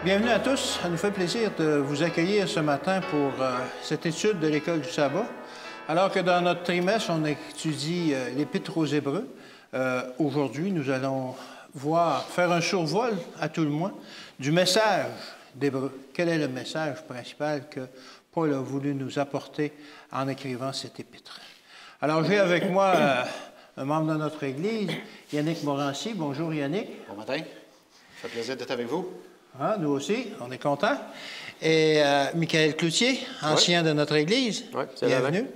Bienvenue à tous. Ça nous fait plaisir de vous accueillir ce matin pour cette étude de l'École du sabbat. Alors que dans notre trimestre, on étudie l'Épître aux Hébreux, aujourd'hui, nous allons faire un survol, à tout le moins, du message d'Hébreux. Quel est le message principal que Paul a voulu nous apporter en écrivant cet épître? Alors, j'ai avec moi un membre de notre Église, Yannick Morancy. Bonjour, Yannick. Bon matin. Ça fait plaisir d'être avec vous. Ah, nous aussi, on est contents. Et Michael Cloutier, ancien de notre Église, bienvenue.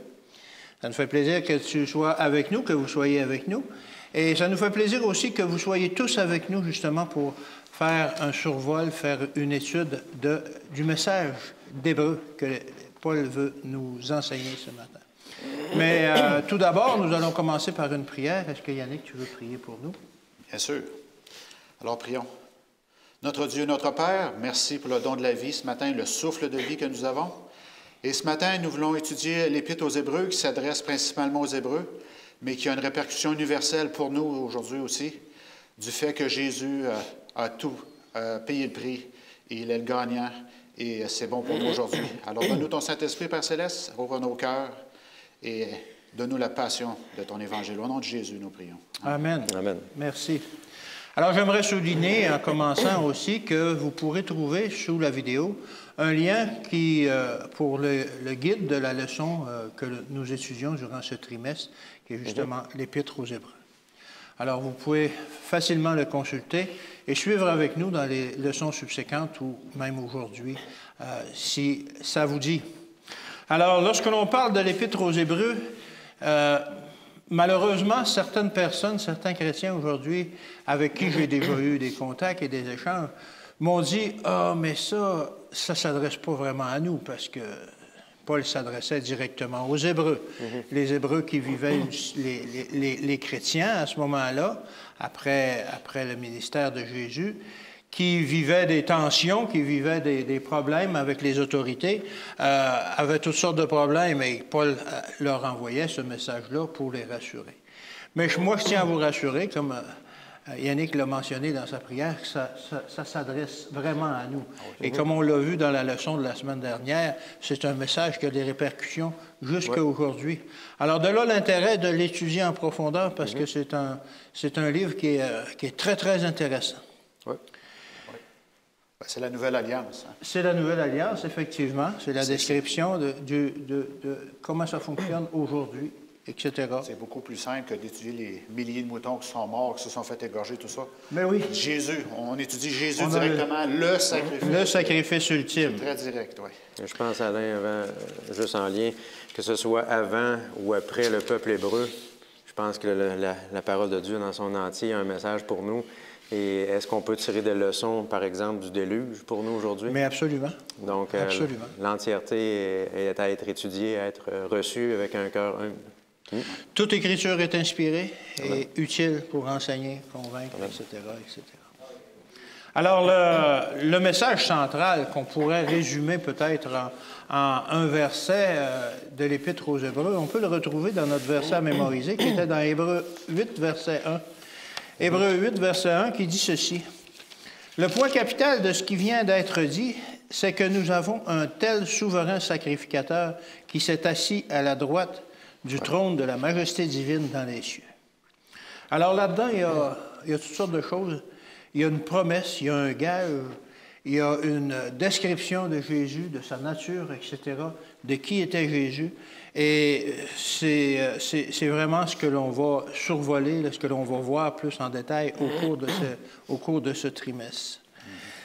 Ça nous fait plaisir que tu sois avec nous, que vous soyez avec nous. Et ça nous fait plaisir aussi que vous soyez tous avec nous, justement, pour faire un survol, faire une étude du message d'Hébreux que Paul veut nous enseigner ce matin. Mais tout d'abord, nous allons commencer par une prière. Est-ce que Yannick, tu veux prier pour nous? Bien sûr. Alors, prions. Notre Dieu, notre Père, merci pour le don de la vie ce matin, le souffle de vie que nous avons. Et ce matin, nous voulons étudier l'Épître aux Hébreux qui s'adresse principalement aux Hébreux, mais qui a une répercussion universelle pour nous aujourd'hui aussi, du fait que Jésus a tout payé le prix, et il est le gagnant, et c'est bon pour nous aujourd'hui. Alors, donne-nous ton Saint-Esprit, Père Céleste, ouvre nos cœurs, et donne-nous la passion de ton Évangile. Au nom de Jésus, nous prions. Amen. Amen. Merci. Alors, j'aimerais souligner, en commençant aussi, que vous pourrez trouver sous la vidéo un lien pour le guide de la leçon que nous étudions durant ce trimestre, qui est justement l'Épître aux Hébreux. Alors, vous pouvez facilement le consulter et suivre avec nous dans les leçons subséquentes ou même aujourd'hui, si ça vous dit. Alors, lorsque l'on parle de l'Épître aux Hébreux, malheureusement, certaines personnes, certains chrétiens aujourd'hui, avec qui j'ai déjà eu des contacts et des échanges, m'ont dit « Ah, mais ça ne s'adresse pas vraiment à nous, parce que Paul s'adressait directement aux Hébreux. Les Hébreux qui vivaient, les chrétiens à ce moment-là, après le ministère de Jésus, qui vivaient des tensions, qui vivaient des problèmes avec les autorités, avaient toutes sortes de problèmes, et Paul leur envoyait ce message-là pour les rassurer. Mais moi, je tiens à vous rassurer, comme Yannick l'a mentionné dans sa prière, que ça s'adresse vraiment à nous. Et comme on l'a vu dans la leçon de la semaine dernière, c'est un message qui a des répercussions jusqu'à aujourd'hui. Alors de là, l'intérêt de l'étudier en profondeur, parce que c'est un livre qui est très, très intéressant. Oui. C'est la Nouvelle Alliance. Hein? C'est la Nouvelle Alliance, effectivement. C'est la description de comment ça fonctionne aujourd'hui, etc. C'est beaucoup plus simple que d'étudier les milliers de moutons qui sont morts, qui se sont fait égorger, tout ça. Mais oui. Jésus, on étudie Jésus directement, le sacrifice. Le sacrifice ultime. C'est très direct, oui. Je pense, Alain, juste en lien, que ce soit avant ou après le peuple hébreu, je pense que la parole de Dieu dans son entier a un message pour nous. Et est-ce qu'on peut tirer des leçons, par exemple, du déluge pour nous aujourd'hui? Mais absolument. Donc, l'entièreté est à être étudiée, à être reçue avec un cœur humble. Toute écriture est inspirée et utile pour enseigner, convaincre, etc., etc. Alors, le message central qu'on pourrait résumer peut-être en un verset de l'Épître aux Hébreux, on peut le retrouver dans notre verset à mémoriser, qui était dans Hébreux 8, verset 1. Hébreux 8, verset 1, qui dit ceci. « Le point capital de ce qui vient d'être dit, c'est que nous avons un tel souverain sacrificateur qui s'est assis à la droite du trône de la majesté divine dans les cieux. » Alors là-dedans, il y a toutes sortes de choses. Il y a une promesse, il y a un gage, il y a une description de Jésus, de sa nature, etc., de qui était Jésus. Et c'est vraiment ce que l'on va survoler, ce que l'on va voir plus en détail au cours de ce trimestre.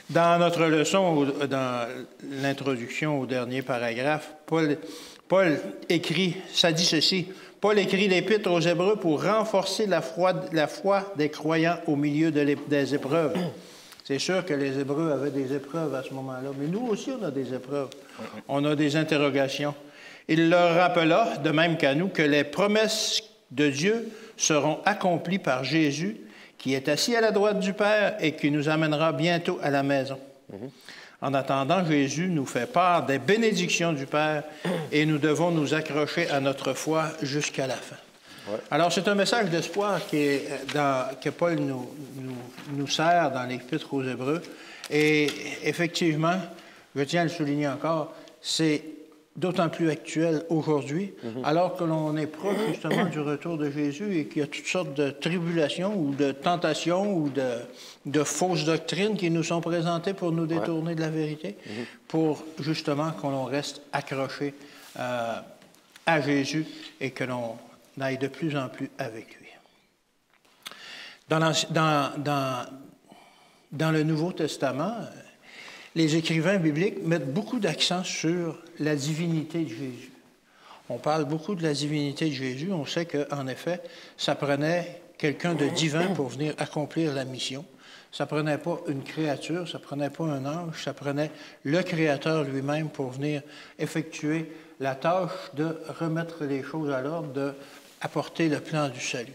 Dans notre leçon, dans l'introduction au dernier paragraphe, Paul écrit, ça dit ceci, Paul écrit l'Épître aux Hébreux pour renforcer la foi des croyants au milieu des épreuves. C'est sûr que les Hébreux avaient des épreuves à ce moment-là, mais nous aussi, on a des épreuves. On a des interrogations. Il leur rappela, de même qu'à nous, que les promesses de Dieu seront accomplies par Jésus, qui est assis à la droite du Père et qui nous amènera bientôt à la maison. En attendant, Jésus nous fait part des bénédictions du Père et nous devons nous accrocher à notre foi jusqu'à la fin. Ouais. Alors, c'est un message d'espoir que Paul nous sert dans l'Épître aux Hébreux. Et effectivement, je tiens à le souligner encore, c'est d'autant plus actuel aujourd'hui, alors que l'on est proche justement du retour de Jésus et qu'il y a toutes sortes de tribulations ou de tentations ou de fausses doctrines qui nous sont présentées pour nous détourner de la vérité, pour justement qu'on reste accroché à Jésus et que l'on aille de plus en plus avec lui. Dans le Nouveau Testament, les écrivains bibliques mettent beaucoup d'accent sur la divinité de Jésus. On parle beaucoup de la divinité de Jésus. On sait qu'en effet, ça prenait quelqu'un de divin pour venir accomplir la mission. Ça ne prenait pas une créature, ça ne prenait pas un ange, ça prenait le Créateur lui-même pour venir effectuer la tâche de remettre les choses à l'ordre, d'apporter le plan du salut.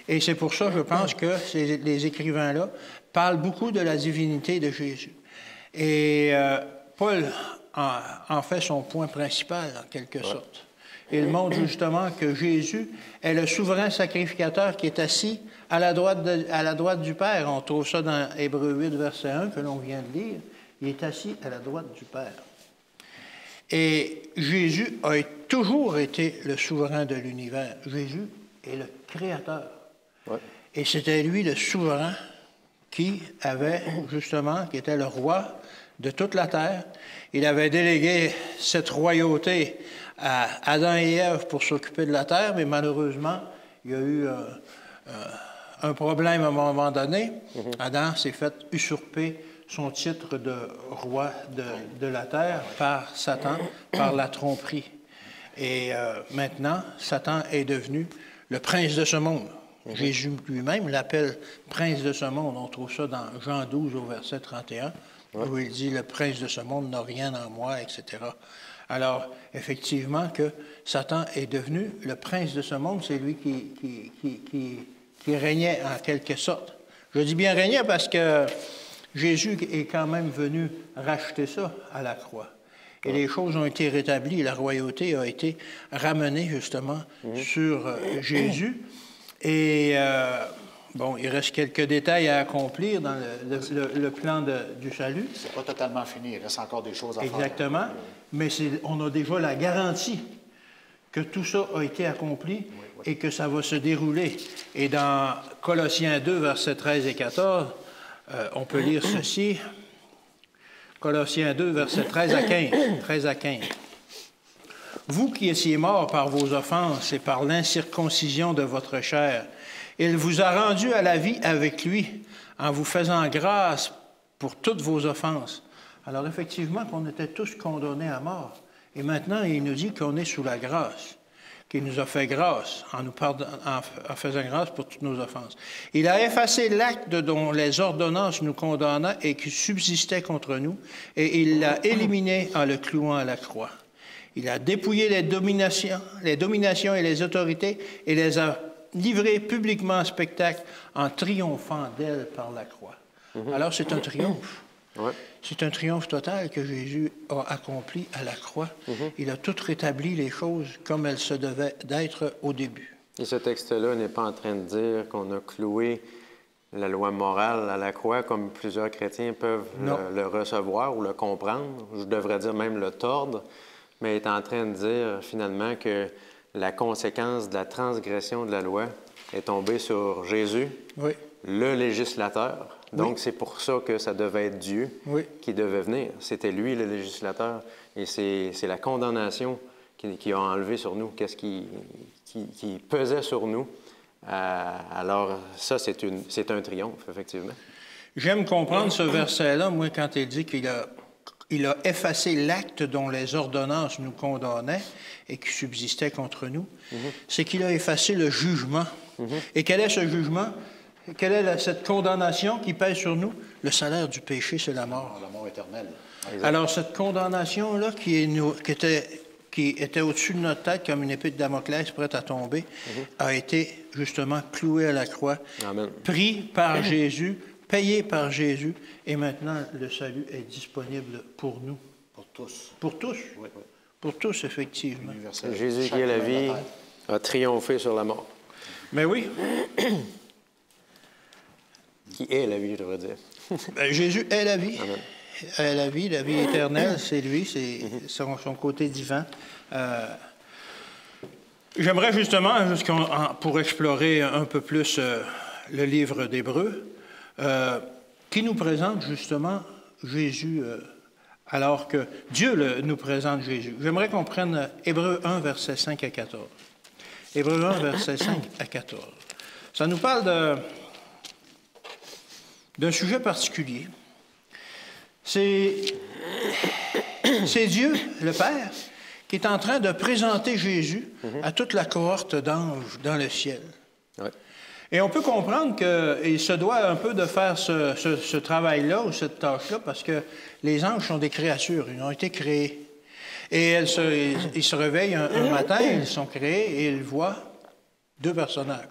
Et c'est pour ça, je pense, que les écrivains-là parlent beaucoup de la divinité de Jésus. Et Paul en fait son point principal, en quelque sorte. Il montre justement que Jésus est le souverain sacrificateur qui est assis à la droite du Père. On trouve ça dans Hébreux 8, verset 1, que l'on vient de lire. Il est assis à la droite du Père. Et Jésus a toujours été le souverain de l'univers. Jésus est le Créateur. Ouais. Et c'était lui le souverain qui était le roi de toute la terre. Il avait délégué cette royauté à Adam et Ève pour s'occuper de la terre, mais malheureusement, il y a eu un problème à un moment donné. Adam s'est fait usurper son titre de roi de la terre par Satan, par la tromperie. Et maintenant, Satan est devenu le prince de ce monde. Jésus lui-même l'appelle prince de ce monde. On trouve ça dans Jean 12 au verset 31, où il dit « Le prince de ce monde n'a rien en moi », etc. Alors, effectivement, que Satan est devenu le prince de ce monde, c'est lui qui régnait en quelque sorte. Je dis bien régnait parce que Jésus est quand même venu racheter ça à la croix. Et les choses ont été rétablies, la royauté a été ramenée justement sur Jésus. Et bon, il reste quelques détails à accomplir dans le plan du salut. C'est pas totalement fini, il reste encore des choses à faire. Exactement, mais on a déjà la garantie que tout ça a été accompli et que ça va se dérouler. Et dans Colossiens 2, versets 13 et 14, on peut lire ceci. Colossiens 2, versets 13 à 15. Vous qui étiez morts par vos offenses et par l'incirconcision de votre chair, il vous a rendu à la vie avec lui, en vous faisant grâce pour toutes vos offenses. Alors effectivement, qu'on était tous condamnés à mort. Et maintenant, il nous dit qu'on est sous la grâce, qu'il nous a fait grâce en faisant grâce pour toutes nos offenses. Il a effacé l'acte dont les ordonnances nous condamnaient et qui subsistait contre nous, et il l'a éliminé en le clouant à la croix. Il a dépouillé les dominations et les autorités et les a livrées publiquement en spectacle en triomphant d'elles par la croix. Alors, c'est un triomphe. C'est un triomphe total que Jésus a accompli à la croix. Il a tout rétabli les choses comme elles se devaient d'être au début. Et ce texte-là n'est pas en train de dire qu'on a cloué la loi morale à la croix comme plusieurs chrétiens peuvent le recevoir ou le comprendre. Je devrais dire même le tordre. Mais il est en train de dire finalement que la conséquence de la transgression de la loi est tombée sur Jésus, le législateur. Donc, c'est pour ça que ça devait être Dieu qui devait venir. C'était lui, le législateur. Et c'est la condamnation qui a enlevé sur nous, qu'est-ce qui pesait sur nous. Alors, ça, c'est un triomphe, effectivement. J'aime comprendre ce verset-là, moi, quand il dit qu'il a effacé l'acte dont les ordonnances nous condamnaient et qui subsistait contre nous, c'est qu'il a effacé le jugement. Et quel est ce jugement? Quelle est cette condamnation qui pèse sur nous? Le salaire du péché, c'est la mort. La mort éternelle. Alors, cette condamnation-là qui était au-dessus de notre tête comme une épée de Damoclès prête à tomber, a été justement clouée à la croix, pris par Jésus, payé par Jésus, et maintenant, le salut est disponible pour nous. Pour tous. Pour tous. Oui. Pour tous, effectivement. Jésus qui est la vie a triomphé sur la mort. Mais oui. Qui est la vie, je devrais dire. Jésus est la vie. Amen. La vie éternelle, c'est lui, c'est son côté divin. J'aimerais justement, pour explorer un peu plus le livre d'Hébreux, qui nous présente justement Jésus, alors que Dieu nous présente Jésus. J'aimerais qu'on prenne Hébreux 1, versets 5 à 14. Hébreux 1, versets 5 à 14. Ça nous parle d'un sujet particulier. C'est Dieu, le Père, qui est en train de présenter Jésus à toute la cohorte d'anges dans le ciel. Ouais. Et on peut comprendre qu'il se doit un peu de faire ce travail-là ou cette tâche-là parce que les anges sont des créatures, ils ont été créés. Et ils se réveillent un matin, ils sont créés et ils voient deux personnages,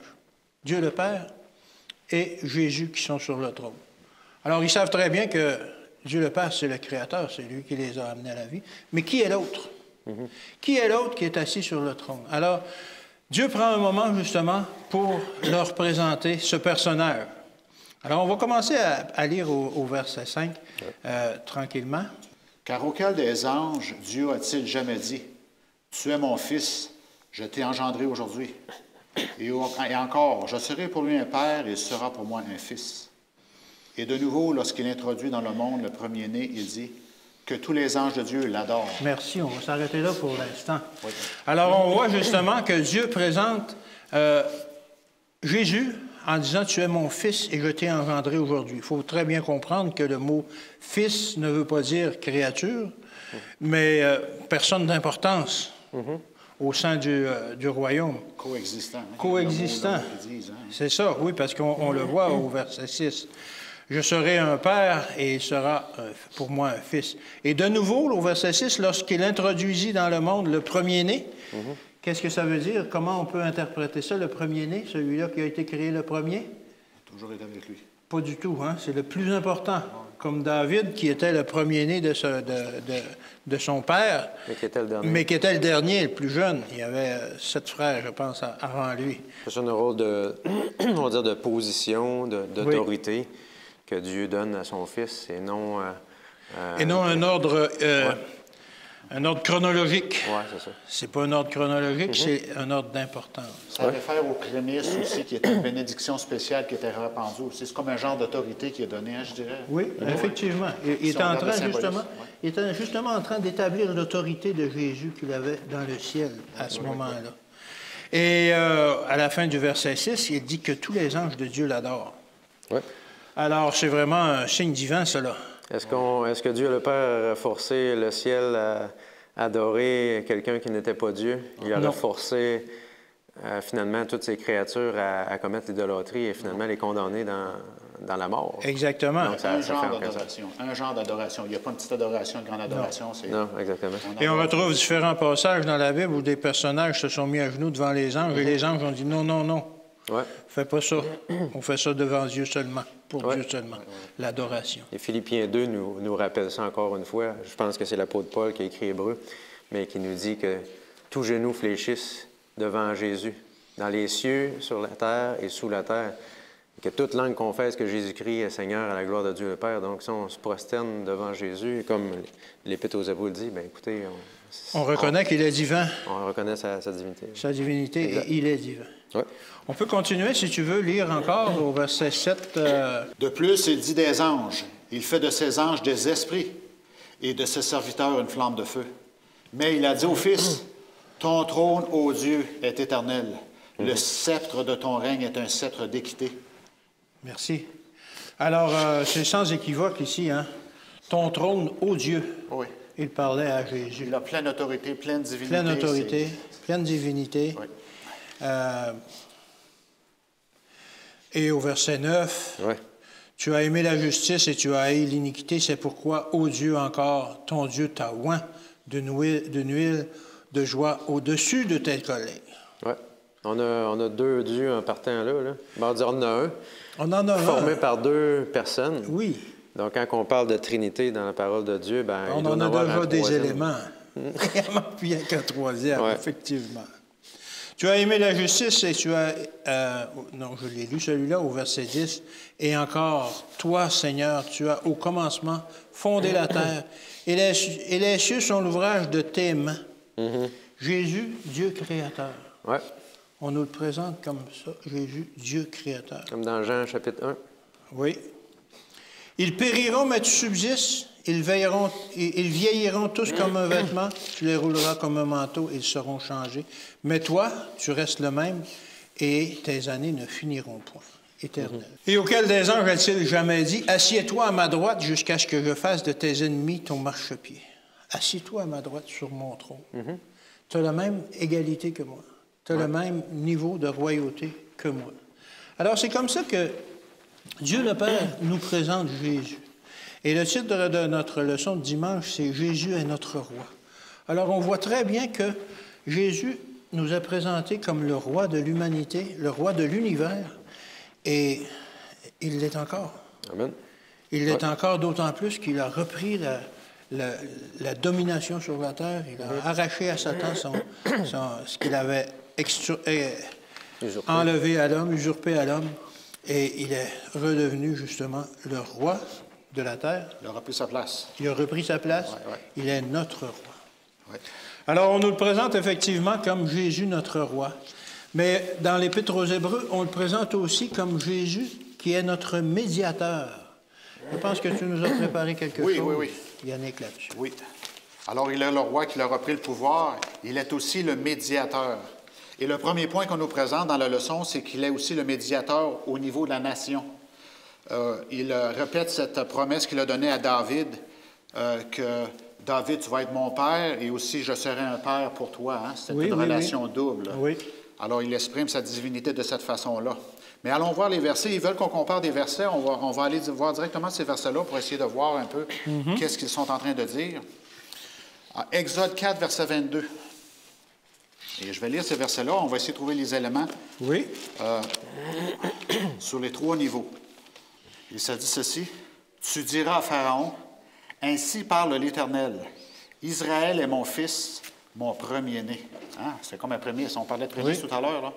Dieu le Père et Jésus qui sont sur le trône. Alors, ils savent très bien que Dieu le Père, c'est le Créateur, c'est lui qui les a amenés à la vie. Mais qui est l'autre? Qui est l'autre qui est assis sur le trône? Alors, Dieu prend un moment, justement, pour leur présenter ce personnage. Alors, on va commencer à lire au verset 5, tranquillement. « Car auquel des anges Dieu a-t-il jamais dit, « Tu es mon fils, je t'ai engendré aujourd'hui. » Et encore, « Je serai pour lui un père, et il sera pour moi un fils. » Et de nouveau, lorsqu'il introduit dans le monde le premier-né, il dit que tous les anges de Dieu l'adorent. Merci, on va s'arrêter là pour l'instant. Oui. Alors, on voit justement que Dieu présente Jésus en disant « Tu es mon fils et je t'ai engendré aujourd'hui ». Il faut très bien comprendre que le mot « fils » ne veut pas dire créature, mais personne d'importance au sein du royaume. Coexistant. Hein? Coexistant. Disent, hein? C'est ça, oui, parce qu'on le voit au verset 6. Je serai un père et il sera pour moi un fils. Et de nouveau, au verset 6, lorsqu'il introduisit dans le monde le premier-né, qu'est-ce que ça veut dire? Comment on peut interpréter ça, le premier-né, celui-là qui a été créé le premier? Toujours été avec lui. Pas du tout, hein? C'est le plus important. Comme David, qui était le premier-né de son père, mais qui était le dernier, le plus jeune. Il y avait 7 frères, je pense, avant lui. C'est un rôle on va dire, de position, d'autorité que Dieu donne à son Fils, et non... un ordre chronologique. Oui, c'est ça. C'est pas un ordre chronologique, c'est un ordre d'importance. Ça réfère aux prémices aussi, qui est une bénédiction spéciale qui était répandue aussi. C'est comme un genre d'autorité qui est donné, hein, je dirais. Oui, effectivement. Il était justement en train d'établir l'autorité de Jésus qu'il avait dans le ciel à ce moment-là. Et à la fin du verset 6, il dit que tous les anges de Dieu l'adorent. Oui. Alors, c'est vraiment un signe divin, cela. Est-ce que Dieu le Père a forcé le ciel à adorer quelqu'un qui n'était pas Dieu? Il a forcé finalement toutes ces créatures à commettre l'idolâtrie et finalement les condamner dans la mort. Exactement. Donc, un genre d'adoration. Il n'y a pas une petite adoration, une grande adoration. Non, exactement. Et on retrouve différents passages dans la Bible où des personnages se sont mis à genoux devant les anges et les anges ont dit non, non, non. Ouais. Fais pas ça. On fait ça devant Dieu seulement, pour Dieu seulement, l'adoration. Et Philippiens 2 nous rappelle ça encore une fois. Je pense que c'est l'apôtre Paul qui a écrit Hébreux, mais qui nous dit que tous genoux fléchissent devant Jésus, dans les cieux, sur la terre et sous la terre. Et que toute langue confesse que Jésus-Christ est Seigneur à la gloire de Dieu le Père. Donc, si on se prosterne devant Jésus, comme l'Épître aux Hébreux le dit, bien écoutez, on reconnaît qu'il est divin. On reconnaît sa divinité. Sa divinité, exact. Et il est divin. Ouais. On peut continuer, si tu veux, lire encore au verset 7. De plus, il dit des anges. Il fait de ses anges des esprits et de ses serviteurs une flamme de feu. Mais il a dit au Fils, ton trône, ô Dieu, est éternel. Le sceptre de ton règne est un sceptre d'équité. Merci. Alors, c'est sans équivoque ici, hein? Ton trône, ô Dieu. Oui. Il parlait à Jésus. Il a pleine autorité, pleine divinité. Pleine autorité, pleine divinité. Oui. Et au verset 9, tu as aimé la justice et tu as haï l'iniquité, c'est pourquoi, ô Dieu encore, ton Dieu t'a oint d'une huile de joie au-dessus de tes collègues. Oui. On a deux dieux en partant là. Ben, on en a un. On en a formé par deux personnes. Oui. Donc, quand on parle de Trinité dans la parole de Dieu, ben, on en a déjà des éléments. Il n'y en a plus qu'un troisième, effectivement. Tu as aimé la justice et tu as... non, je l'ai lu celui-là au verset 10. Et encore, toi, Seigneur, tu as au commencement fondé la terre et les cieux sont l'ouvrage de tes mains. Jésus, Dieu créateur. Ouais. On nous le présente comme ça, Jésus, Dieu créateur. Comme dans Jean, chapitre 1. Oui. Ils périront, mais tu subsistes. Ils vieilliront tous comme un vêtement. Tu les rouleras comme un manteau. Ils seront changés. Mais toi, tu restes le même et tes années ne finiront point. Éternel. Et auquel des anges a-t-il jamais dit, assieds-toi à ma droite jusqu'à ce que je fasse de tes ennemis ton marchepied. Assieds-toi à ma droite sur mon trône. Tu as la même égalité que moi. Tu as le même niveau de royauté que moi. Alors, c'est comme ça que Dieu le Père nous présente Jésus. Et le titre de notre leçon de dimanche, c'est « Jésus est notre roi ». Alors, on voit très bien que Jésus nous a présenté comme le roi de l'humanité, le roi de l'univers, et il l'est encore. Amen. Il l'est encore d'autant plus qu'il a repris la domination sur la terre. Il a arraché à Satan ce qu'il avait enlevé à l'homme, usurpé à l'homme, et il est redevenu justement le roi de la terre. Il a repris sa place. Il a repris sa place. Ouais. Il est notre roi. Ouais. Alors, on nous le présente effectivement comme Jésus, notre roi. Mais dans l'Épître aux Hébreux, on le présente aussi comme Jésus qui est notre médiateur. Je pense que tu nous as préparé quelque chose, Yannick, là-dessus. Oui. Alors, il est le roi qui a repris le pouvoir. Il est aussi le médiateur. Et le premier point qu'on nous présente dans la leçon, c'est qu'il est aussi le médiateur au niveau de la nation. Il répète cette promesse qu'il a donnée à David, que David, tu vas être mon père, et aussi je serai un père pour toi. Hein? C'est une relation double. Oui. Alors, il exprime sa divinité de cette façon-là. Mais allons voir les versets. Ils veulent qu'on compare des versets. On va aller voir directement ces versets-là pour essayer de voir un peu qu'est-ce qu'ils sont en train de dire. Exode 4, verset 22. Et je vais lire ces versets-là. On va essayer de trouver les éléments sur les 3 niveaux. Il se dit ceci. « Tu diras à Pharaon, ainsi parle l'Éternel, Israël est mon fils, mon premier-né. Hein? C'est comme un prémisse. On parlait de prémisse tout à l'heure.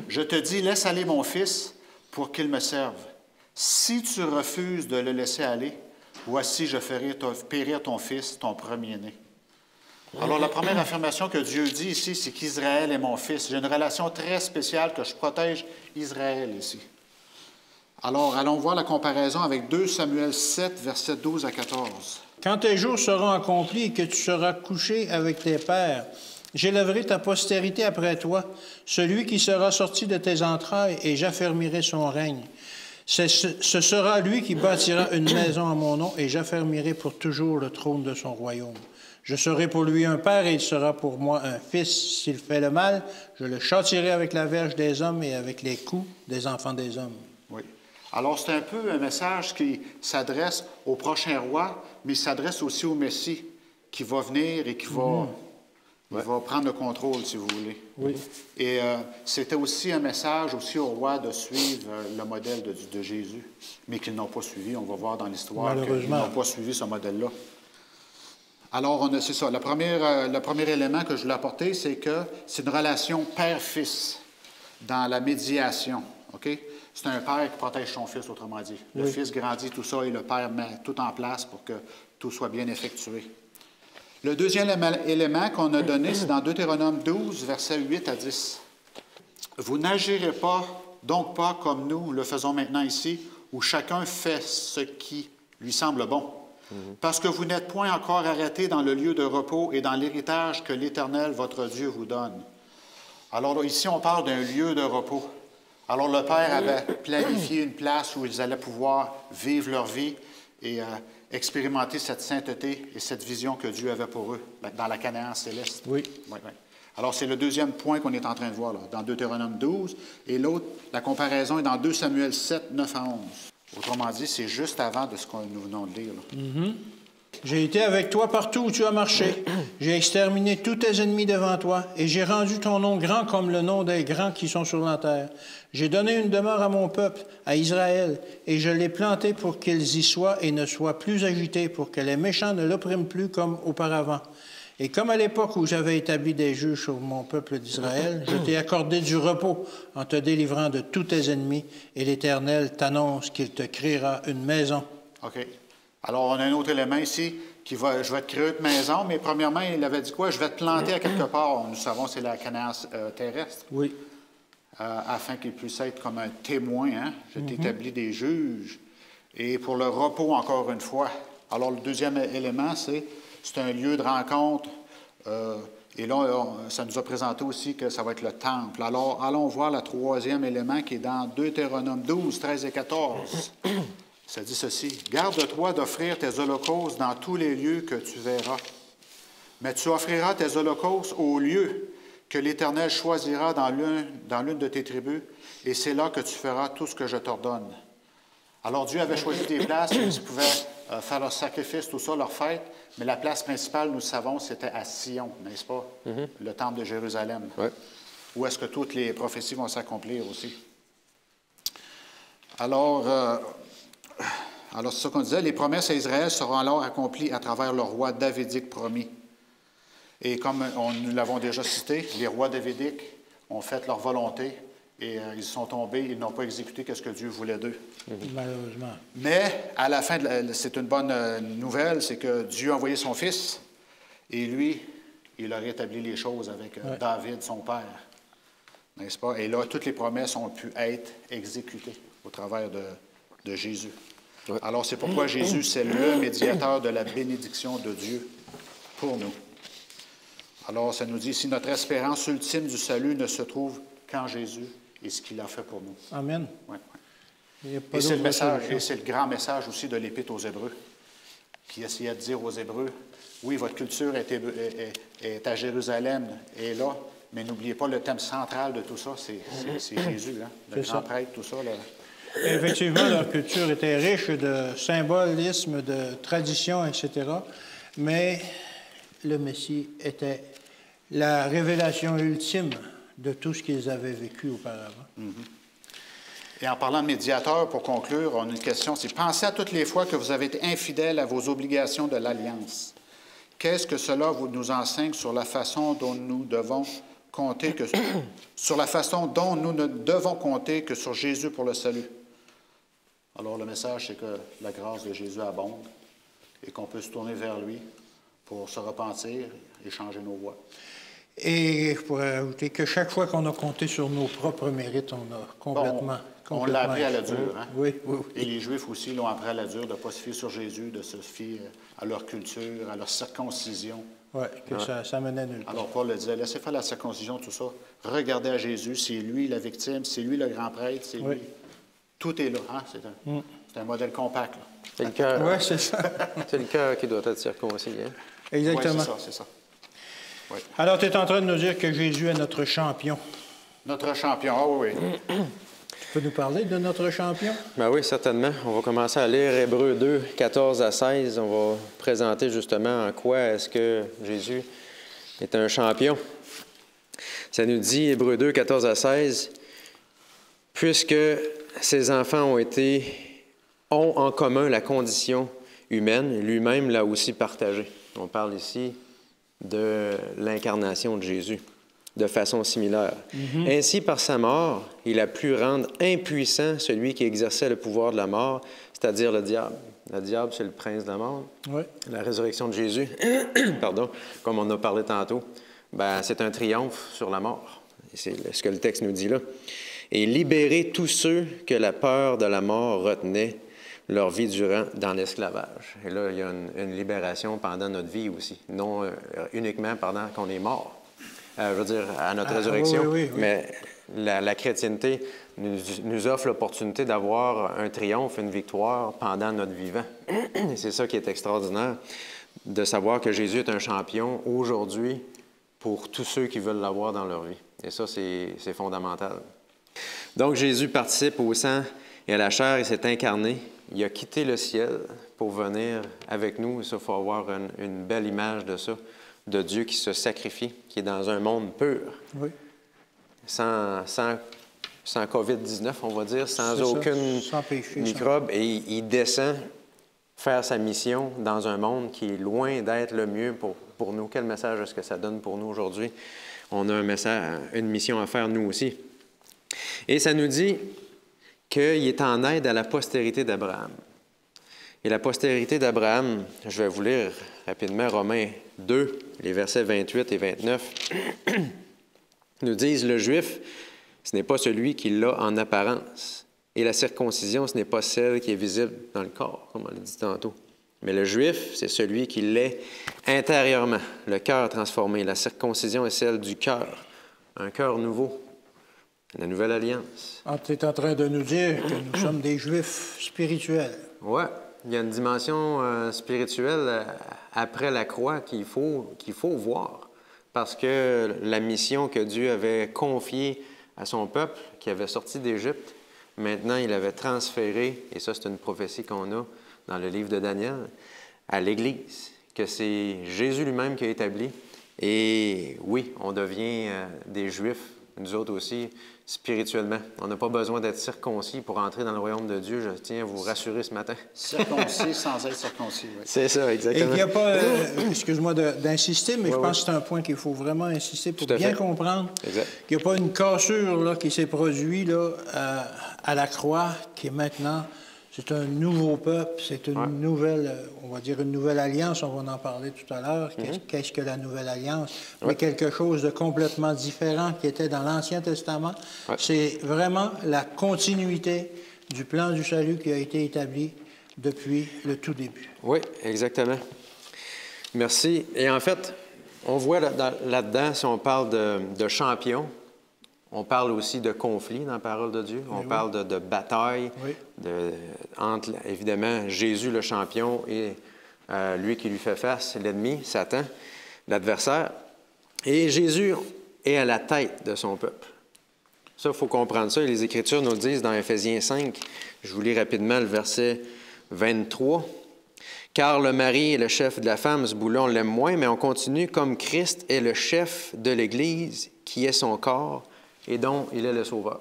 Je te dis, laisse aller mon fils pour qu'il me serve. Si tu refuses de le laisser aller, voici, je ferai périr ton fils, ton premier-né. » Alors, la première affirmation que Dieu dit ici, c'est qu'Israël est mon fils. J'ai une relation très spéciale que je protège Israël ici. Alors, allons voir la comparaison avec 2 Samuel 7, versets 12 à 14. « Quand tes jours seront accomplis et que tu seras couché avec tes pères, j'élèverai ta postérité après toi, celui qui sera sorti de tes entrailles, et j'affermirai son règne. Ce sera lui qui bâtira une maison à mon nom, et j'affermirai pour toujours le trône de son royaume. Je serai pour lui un père, et il sera pour moi un fils. S'il fait le mal, je le châtierai avec la verge des hommes et avec les coups des enfants des hommes. » Oui. Alors, c'est un peu un message qui s'adresse au prochain roi, mais il s'adresse aussi au Messie qui va venir et qui va prendre le contrôle, si vous voulez. Oui. Et c'était aussi un message aussi au roi de suivre le modèle de Jésus, mais qu'ils n'ont pas suivi. On va voir dans l'histoire qu'ils n'ont pas suivi ce modèle-là. Alors, c'est ça. Le premier élément que je voulais apporter, c'est que c'est une relation père-fils dans la médiation. OK? C'est un père qui protège son fils, autrement dit. Le fils grandit tout ça et le père met tout en place pour que tout soit bien effectué. Le deuxième élément qu'on a donné, c'est dans Deutéronome 12, versets 8 à 10. « Vous n'agirez donc pas comme nous le faisons maintenant ici, où chacun fait ce qui lui semble bon. Parce que vous n'êtes point encore arrêtés dans le lieu de repos et dans l'héritage que l'Éternel, votre Dieu, vous donne. » Alors ici, on parle d'un lieu de repos. Alors le Père avait planifié une place où ils allaient pouvoir vivre leur vie et expérimenter cette sainteté et cette vision que Dieu avait pour eux dans la Canaan céleste. Oui. Alors c'est le deuxième point qu'on est en train de voir là, dans Deutéronome 12. Et l'autre, la comparaison est dans 2 Samuel 7, 9 à 11. Autrement dit, c'est juste avant de ce que nous venons de lire. J'ai été avec toi partout où tu as marché. J'ai exterminé tous tes ennemis devant toi, et j'ai rendu ton nom grand comme le nom des grands qui sont sur la terre. J'ai donné une demeure à mon peuple, à Israël, et je l'ai planté pour qu'ils y soient et ne soient plus agités, pour que les méchants ne l'oppriment plus comme auparavant. Et comme à l'époque où j'avais établi des juges sur mon peuple d'Israël, je t'ai accordé du repos en te délivrant de tous tes ennemis, et l'Éternel t'annonce qu'il te créera une maison. OK. Alors, on a un autre élément ici je vais te créer une maison, mais premièrement, il avait dit quoi? Je vais te planter à quelque part. Nous savons c'est la Canaan terrestre. Oui. Afin qu'il puisse être comme un témoin. Hein? Je t'établis des juges. Et pour le repos, encore une fois. Alors, le deuxième élément, c'est un lieu de rencontre. Et là, ça nous a présenté aussi que ça va être le temple. Alors, allons voir le troisième élément qui est dans Deutéronome 12, 13 et 14. Ça dit ceci. « Garde-toi d'offrir tes holocaustes dans tous les lieux que tu verras. Mais tu offriras tes holocaustes au lieu que l'Éternel choisira dans l'une de tes tribus, et c'est là que tu feras tout ce que je t'ordonne. » Alors, Dieu avait choisi des places où ils pouvaient faire leurs sacrifices, tout ça, leur fête, mais la place principale, nous le savons, c'était à Sion, n'est-ce pas? Le temple de Jérusalem. Ouais. Où est-ce que toutes les prophéties vont s'accomplir aussi. Alors, c'est ça qu'on disait, les promesses à Israël seront alors accomplies à travers le roi davidique promis. Et comme nous l'avons déjà cité, les rois davidiques ont fait leur volonté et ils sont tombés, ils n'ont pas exécuté ce que Dieu voulait d'eux. Malheureusement. Mais à la fin, c'est une bonne nouvelle, c'est que Dieu a envoyé son fils et lui, il a rétabli les choses avec David, son père. N'est-ce pas? Et là, toutes les promesses ont pu être exécutées au travers de Jésus. Ouais. Alors, c'est pourquoi Jésus, c'est le médiateur de la bénédiction de Dieu pour nous. Alors, ça nous dit, si notre espérance ultime du salut ne se trouve qu'en Jésus et ce qu'il a fait pour nous. Amen. Ouais, ouais. Et c'est le message, et c'est le grand message aussi de l'Épître aux Hébreux, qui essayait de dire aux Hébreux, oui, votre culture est à Jérusalem et là, mais n'oubliez pas le thème central de tout ça, c'est Jésus, hein, le grand prêtre, tout ça. Là. Effectivement, leur culture était riche de symbolisme, de traditions, etc. Mais le Messie était la révélation ultime de tout ce qu'ils avaient vécu auparavant. Et en parlant de médiateur, pour conclure, on a une question, c'est « Pensez à toutes les fois que vous avez été infidèles à vos obligations de l'Alliance. Qu'est-ce que cela nous enseigne sur la façon dont nous devons compter que sur Jésus pour le salut? » Alors, le message, c'est que la grâce de Jésus abonde et qu'on peut se tourner vers lui pour se repentir et changer nos voies. Et je pourrais ajouter que chaque fois qu'on a compté sur nos propres mérites, on a complètement... On l'a appris à la dure. Hein? Oui, oui, oui. Et les Juifs aussi l'ont appris à la dure de ne pas se fier sur Jésus, de se fier à leur culture, à leur circoncision. Oui, que ça menait nulle part. Alors, Paul le disait, laissez faire la circoncision, tout ça. Regardez à Jésus, c'est lui la victime, c'est lui le grand prêtre, c'est lui. Tout est là. Hein? C'est un modèle compact. Là. C'est le cœur. Oui, c'est ça. C'est le cœur qui doit être circoncis. Hein? Exactement. Oui, c'est ça. Oui. Alors, tu es en train de nous dire que Jésus est notre champion. Notre champion, ah oui. Tu peux nous parler de notre champion? Ben oui, certainement. On va commencer à lire Hébreux 2, 14 à 16. On va présenter justement en quoi est-ce que Jésus est un champion. Ça nous dit, Hébreux 2, 14 à 16, « Puisque ces enfants ont en commun la condition humaine, lui-même l'a aussi partagée. » On parle ici de l'incarnation de Jésus, de façon similaire. Ainsi, par sa mort, il a pu rendre impuissant celui qui exerçait le pouvoir de la mort, c'est-à-dire le diable. Le diable, c'est le prince de la mort. Oui. La résurrection de Jésus, pardon, comme on a parlé tantôt, c'est un triomphe sur la mort. C'est ce que le texte nous dit là. Et libérer tous ceux que la peur de la mort retenait leur vie durant dans l'esclavage. Et là, il y a une libération pendant notre vie aussi, non uniquement pendant qu'on est mort. Je veux dire, à notre résurrection. Oui. Mais la chrétienté nous offre l'opportunité d'avoir un triomphe, une victoire pendant notre vivant. Et c'est ça qui est extraordinaire, de savoir que Jésus est un champion aujourd'hui pour tous ceux qui veulent l'avoir dans leur vie. Et ça, c'est fondamental. Donc, Jésus participe au sang et à la chair, il s'est incarné. Il a quitté le ciel pour venir avec nous. Ça, il faut avoir une belle image de ça, de Dieu qui se sacrifie, qui est dans un monde pur, sans COVID-19, on va dire, sans aucune microbe. Et il descend faire sa mission dans un monde qui est loin d'être le mieux pour nous? Quel message est-ce que ça donne pour nous aujourd'hui? On a un message, une mission à faire nous aussi. Et ça nous dit qu'il est en aide à la postérité d'Abraham. Et la postérité d'Abraham, je vais vous lire rapidement Romains 2, les versets 28 et 29, nous disent « Le Juif, ce n'est pas celui qui l'a en apparence, et la circoncision, ce n'est pas celle qui est visible dans le corps, comme on l'a dit tantôt. Mais le Juif, c'est celui qui l'est intérieurement, le cœur transformé. La circoncision est celle du cœur, un cœur nouveau, la nouvelle alliance. » Ah, tu es en train de nous dire que nous sommes des Juifs spirituels. Oui, il y a une dimension spirituelle après la croix qu'il faut voir. Parce que la mission que Dieu avait confiée à son peuple, qui avait sorti d'Égypte, maintenant il avait transféré, et ça c'est une prophétie qu'on a dans le livre de Daniel, à l'Église, que c'est Jésus lui-même qui a établi. Et oui, on devient des Juifs, nous autres aussi, spirituellement. On n'a pas besoin d'être circoncis pour entrer dans le royaume de Dieu. Je tiens à vous rassurer ce matin. Circoncis sans être circoncis, oui. C'est ça, exactement. Et il n'y a pas, excuse-moi d'insister, mais je pense que c'est un point qu'il faut vraiment insister pour bien comprendre. Exact. Qu'il n'y a pas une cassure là, qui s'est produite là, à la croix, qui est maintenant, c'est un nouveau peuple, c'est une nouvelle, on va dire une nouvelle alliance, on va en parler tout à l'heure. Qu'est-ce que la nouvelle alliance? Mais quelque chose de complètement différent qui était dans l'Ancien Testament. C'est vraiment la continuité du plan du salut qui a été établi depuis le tout début. Oui, exactement. Merci. Et en fait, on voit là-dedans, si on parle de champion, on parle aussi de conflit dans la parole de Dieu. On parle de bataille entre, évidemment, Jésus le champion et lui qui lui fait face, l'ennemi, Satan, l'adversaire. Et Jésus est à la tête de son peuple. Ça, il faut comprendre ça. Et les Écritures nous le disent dans Éphésiens 5. Je vous lis rapidement le verset 23. « Car le mari est le chef de la femme, ce bout-là, on l'aime moins, mais on continue comme Christ est le chef de l'Église, qui est son corps, et dont il est le sauveur. »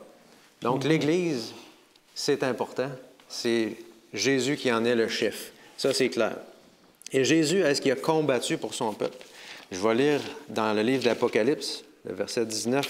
Donc, l'Église, c'est important. C'est Jésus qui en est le chef. Ça, c'est clair. Et Jésus, est-ce qu'il a combattu pour son peuple? Je vais lire dans le livre d'Apocalypse, le verset 19,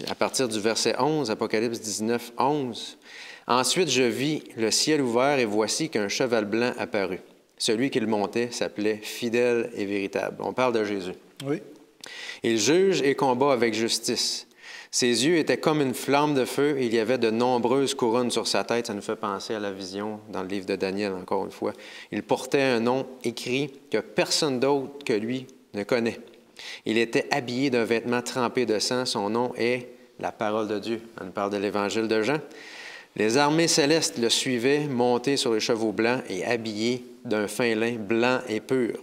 à partir du verset 11, Apocalypse 19, 11. « Ensuite, je vis le ciel ouvert, et voici qu'un cheval blanc apparut. Celui qui le montait s'appelait Fidèle et Véritable. » On parle de Jésus. Oui. « Il juge et combat avec justice. Ses yeux étaient comme une flamme de feu, et il y avait de nombreuses couronnes sur sa tête. » Ça nous fait penser à la vision dans le livre de Daniel, encore une fois. « Il portait un nom écrit que personne d'autre que lui ne connaît. Il était habillé d'un vêtement trempé de sang. Son nom est la parole de Dieu. » On parle de l'Évangile de Jean. « Les armées célestes le suivaient, montés sur les chevaux blancs et habillés d'un fin lin blanc et pur.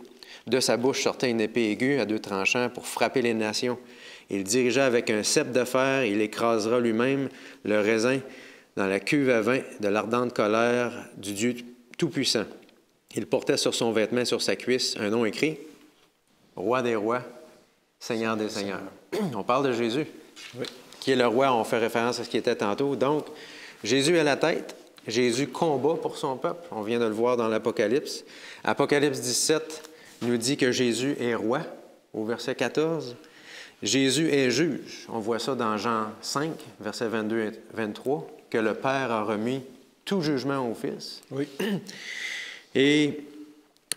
De sa bouche sortait une épée aiguë à 2 tranchants pour frapper les nations. Il dirigea avec un sceptre de fer, et il écrasera lui-même le raisin dans la cuve à vin de l'ardente colère du Dieu Tout-Puissant. Il portait sur son vêtement et sur sa cuisse un nom écrit, Roi des rois, Seigneur des seigneurs. » On parle de Jésus, qui est le roi. On fait référence à ce qui était tantôt. Donc, Jésus est à la tête. Jésus combat pour son peuple. On vient de le voir dans l'Apocalypse. Apocalypse 17 nous dit que Jésus est roi, au verset 14. Jésus est juge. On voit ça dans Jean 5, versets 22 et 23, que le Père a remis tout jugement au Fils. Oui. Et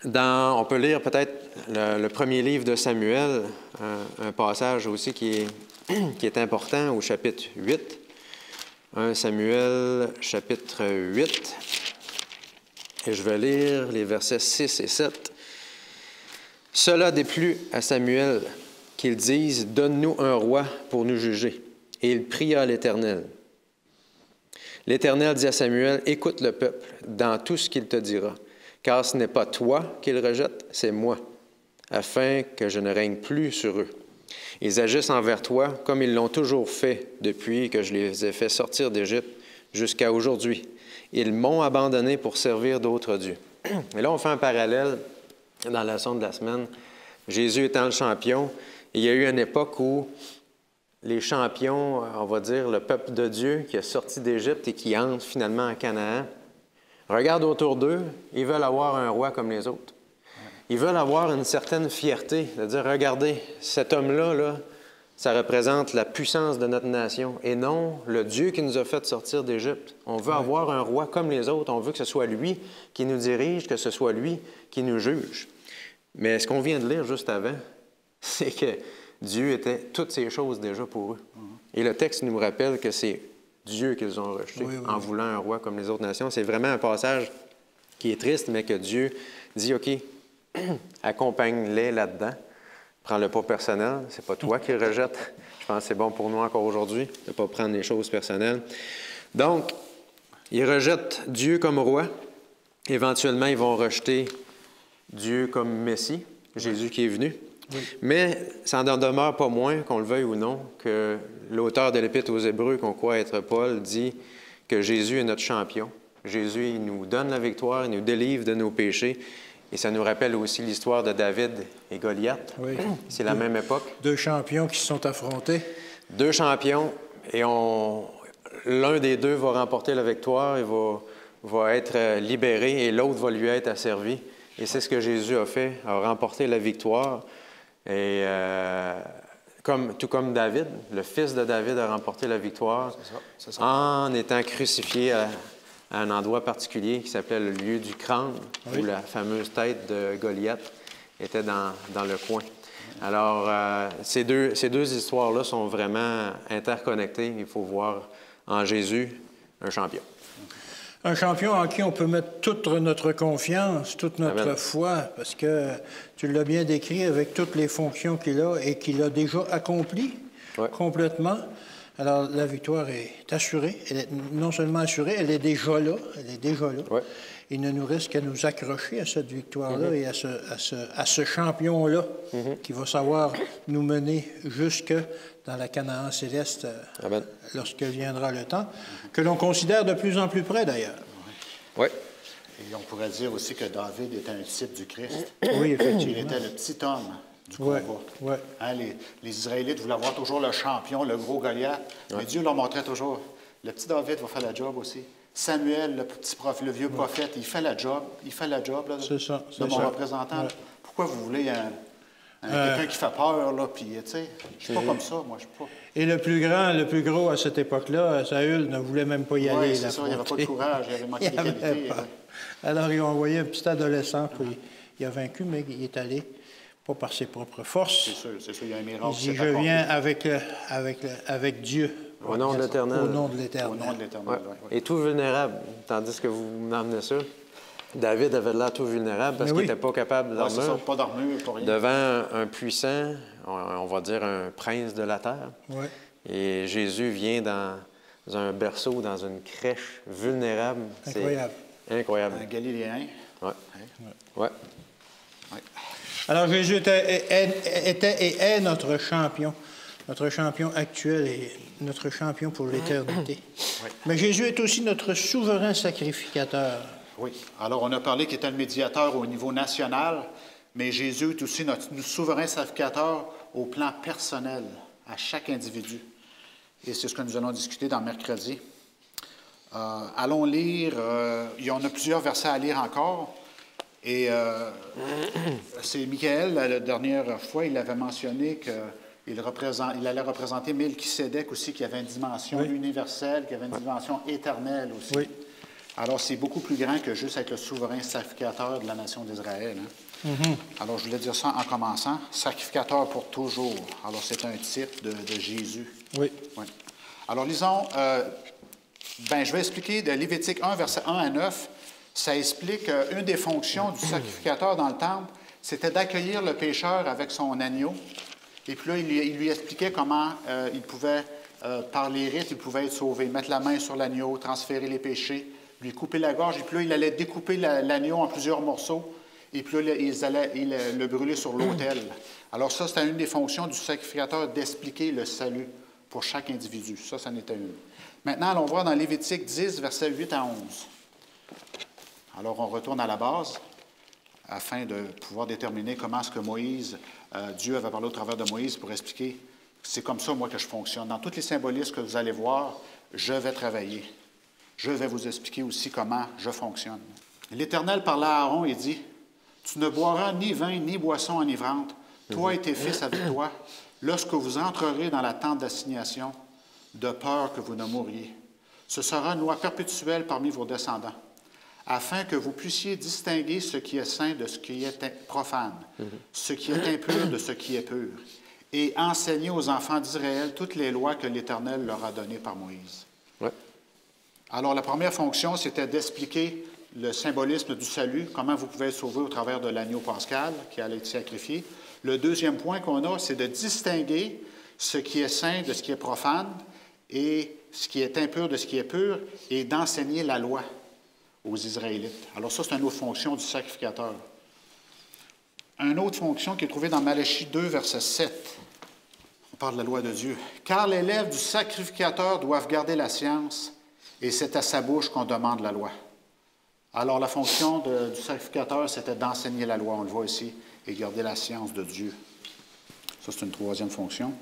on peut lire peut-être le premier livre de Samuel, un passage aussi qui est important au chapitre 8. 1 Samuel, chapitre 8. Et je vais lire les versets 6 et 7. « Cela déplut à Samuel qu'il dise, « Donne-nous un roi pour nous juger. » Et il pria l'Éternel. L'Éternel dit à Samuel, « Écoute le peuple dans tout ce qu'il te dira, car ce n'est pas toi qu'il rejette, c'est moi, afin que je ne règne plus sur eux. Ils agissent envers toi comme ils l'ont toujours fait depuis que je les ai fait sortir d'Égypte jusqu'à aujourd'hui. Ils m'ont abandonné pour servir d'autres dieux. » Et là, on fait un parallèle dans la leçon de la semaine. Jésus étant le champion, il y a eu une époque où les champions, on va dire, le peuple de Dieu qui a sorti d'Égypte et qui entre finalement à Canaan, regardent autour d'eux, ils veulent avoir un roi comme les autres. Ils veulent avoir une certaine fierté, de dire, regardez, cet homme-là, là, ça représente la puissance de notre nation et non le Dieu qui nous a fait sortir d'Égypte. On veut avoir un roi comme les autres. On veut que ce soit lui qui nous dirige, que ce soit lui qui nous juge. Mais ce qu'on vient de lire juste avant, c'est que Dieu était toutes ces choses déjà pour eux. Et le texte nous rappelle que c'est Dieu qu'ils ont rejeté en voulant un roi comme les autres nations. C'est vraiment un passage qui est triste, mais que Dieu dit, OK, accompagne-les là-dedans. Prends-le pas personnel, c'est pas toi qui le rejettes. Je pense que c'est bon pour nous encore aujourd'hui de ne pas prendre les choses personnelles. Donc, ils rejettent Dieu comme roi. Éventuellement, ils vont rejeter Dieu comme Messie, Jésus qui est venu. Oui. Mais ça n'en demeure pas moins, qu'on le veuille ou non, que l'auteur de l'Épître aux Hébreux, qu'on croit être Paul, dit que Jésus est notre champion. Jésus, il nous donne la victoire, il nous délivre de nos péchés. Et ça nous rappelle aussi l'histoire de David et Goliath. Oui. C'est la même époque. Deux champions qui se sont affrontés. Deux champions, et l'un des deux va remporter la victoire, il va être libéré, et l'autre va lui être asservi. Et c'est ce que Jésus a fait, a remporté la victoire. Et tout comme David, le fils de David a remporté la victoire c'est ça. En étant crucifié à un endroit particulier qui s'appelait le lieu du crâne, où la fameuse tête de Goliath était dans le coin. Alors, ces deux histoires-là sont vraiment interconnectées. Il faut voir en Jésus un champion. Un champion en qui on peut mettre toute notre confiance, toute notre foi, parce que tu l'as bien décrit avec toutes les fonctions qu'il a et qu'il a déjà accomplies complètement. Alors, la victoire est assurée. Elle est non seulement assurée, elle est déjà là. Elle est déjà là. Ouais. Il ne nous reste qu'à nous accrocher à cette victoire-là et à ce champion-là qui va savoir nous mener jusque dans la Canaan céleste lorsque viendra le temps, que l'on considère de plus en plus près, d'ailleurs. Oui. Et on pourrait dire aussi que David était un disciple du Christ. Oui, effectivement. Il était le petit homme du combat. Ouais. Hein, les Israélites voulaient avoir toujours le champion, le gros Goliath, mais Dieu leur montrait toujours, le petit David va faire la job aussi. Samuel, le vieux prophète, il fait la job là, de mon représentant. Ouais. Pourquoi vous voulez quelqu'un qui fait peur, là, puis, tu sais, je suis pas comme ça, moi, je suis pas... Et le plus gros à cette époque-là, Saül, ne voulait même pas y aller. Oui, c'est ça, il n'y avait pas de courage, il avait manqué de qualité. Alors, ils ont envoyé un petit adolescent, puis il a vaincu, mais il est allé, pas par ses propres forces. C'est sûr, il y a un miracle. Il dit, je viens avec Dieu. Au nom de l'Éternel. Au nom de l'Éternel. Au nom de l'Éternel, Et tout vulnérable, tandis que vous m'emmenez ça. David avait l'air tout vulnérable parce qu'il n'était pas capable d'armure. Pas d'armure, pas rien. Devant un puissant, on va dire un prince de la terre. Ouais. Et Jésus vient dans un berceau, dans une crèche vulnérable. Incroyable. C'est incroyable. Un Galiléen. Oui. Alors Jésus était et est notre champion actuel et notre champion pour l'éternité. Oui. Mais Jésus est aussi notre souverain sacrificateur. Oui. Alors, on a parlé qu'il était le médiateur au niveau national, mais Jésus est aussi notre souverain sacrificateur au plan personnel, à chaque individu. Et c'est ce que nous allons discuter dans mercredi. Allons lire, il y en a plusieurs versets à lire encore. Et c'est Michael, la dernière fois, il avait mentionné qu'il allait représenter Melchisédek aussi, qui avait une dimension universelle, qui avait une dimension éternelle aussi. Oui. Alors, c'est beaucoup plus grand que juste être le souverain sacrificateur de la nation d'Israël. Hein? Alors, je voulais dire ça en commençant. Sacrificateur pour toujours. Alors, c'est un titre de Jésus. Oui. Alors, lisons. Je vais expliquer de Lévitique 1, versets 1 à 9. Ça explique une des fonctions du sacrificateur dans le temple, c'était d'accueillir le pécheur avec son agneau. Et puis là, il lui expliquait comment il pouvait, par les rites, il pouvait être sauvé. Mettre la main sur l'agneau, transférer les péchés, lui couper la gorge. Et puis là, il allait découper l'agneau en plusieurs morceaux. Et puis là, il allait le brûler sur l'autel. Alors ça, c'était une des fonctions du sacrificateur, d'expliquer le salut pour chaque individu. Ça en était une. Maintenant, allons voir dans Lévitique 10, versets 8 à 11. Alors, on retourne à la base afin de pouvoir déterminer comment est-ce que Dieu avait parlé au travers de Moïse pour expliquer, c'est comme ça, moi, que je fonctionne. Dans tous les symbolismes que vous allez voir, je vais travailler. Je vais vous expliquer aussi comment je fonctionne. L'Éternel parla à Aaron et dit, « Tu ne boiras ni vin, ni boisson enivrante, toi et tes fils avec toi, lorsque vous entrerez dans la tente d'assignation, de peur que vous ne mouriez. Ce sera une loi perpétuelle parmi vos descendants, afin que vous puissiez distinguer ce qui est saint de ce qui est profane, ce qui est impur de ce qui est pur, et enseigner aux enfants d'Israël toutes les lois que l'Éternel leur a données par Moïse. Ouais. Alors, la première fonction, c'était d'expliquer le symbolisme du salut, comment vous pouvez être sauvé au travers de l'agneau pascal qui allait être sacrifié. Le deuxième point qu'on a, c'est de distinguer ce qui est saint de ce qui est profane et ce qui est impur de ce qui est pur et d'enseigner la loi aux Israélites. Alors ça, c'est une autre fonction du sacrificateur. Une autre fonction qui est trouvée dans Malachie 2, verset 7. On parle de la loi de Dieu. « Car les lèvres du sacrificateur doivent garder la science, et c'est à sa bouche qu'on demande la loi. » Alors, la fonction du sacrificateur, c'était d'enseigner la loi, on le voit ici, et garder la science de Dieu. Ça, c'est une troisième fonction.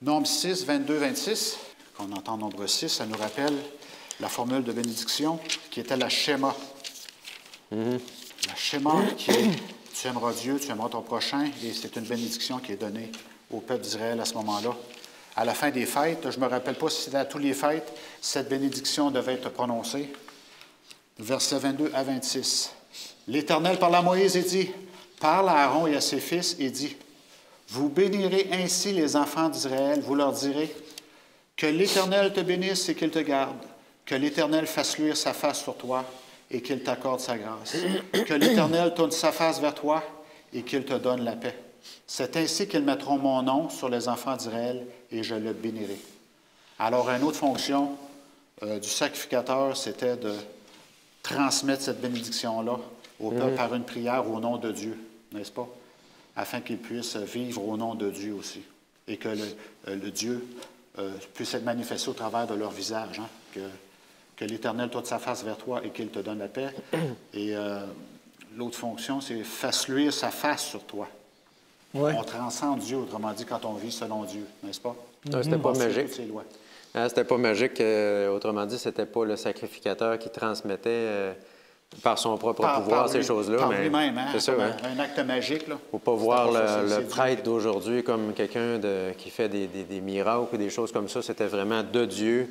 Nombre 6, 22, 26, qu'on entend nombre 6, ça nous rappelle la formule de bénédiction qui était la schéma. La schéma qui est « Tu aimeras Dieu, tu aimeras ton prochain », et c'est une bénédiction qui est donnée au peuple d'Israël à ce moment-là. À la fin des fêtes, je ne me rappelle pas si c'était à toutes les fêtes, cette bénédiction devait être prononcée. Versets 22 à 26. L'Éternel parla à Moïse et dit, « Parle à Aaron et à ses fils et dit, « Vous bénirez ainsi les enfants d'Israël, vous leur direz, « Que l'Éternel te bénisse et qu'il te garde, que l'Éternel fasse luire sa face sur toi et qu'il t'accorde sa grâce, que l'Éternel tourne sa face vers toi et qu'il te donne la paix. C'est ainsi qu'ils mettront mon nom sur les enfants d'Israël et je le bénirai. » Alors, une autre fonction du sacrificateur, c'était de transmettre cette bénédiction-là au peuple par une prière au nom de Dieu, n'est-ce pas? Afin qu'ils puissent vivre au nom de Dieu aussi. Et que le Dieu puisse être manifesté au travers de leur visage. Hein? Que l'Éternel tourne sa face vers toi et qu'il te donne la paix. Et l'autre fonction, c'est « fasse luire sa face sur toi ». Ouais. On transcende Dieu, autrement dit, quand on vit selon Dieu, n'est-ce pas? Non, c'était pas magique. C'était pas magique. Autrement dit, c'était pas le sacrificateur qui transmettait par son propre pouvoir ces choses-là. Par mais lui-même, hein, c'est ça, hein? Un acte magique. Il ne faut pas voir le prêtre d'aujourd'hui comme quelqu'un qui fait des miracles ou des choses comme ça. C'était vraiment de Dieu,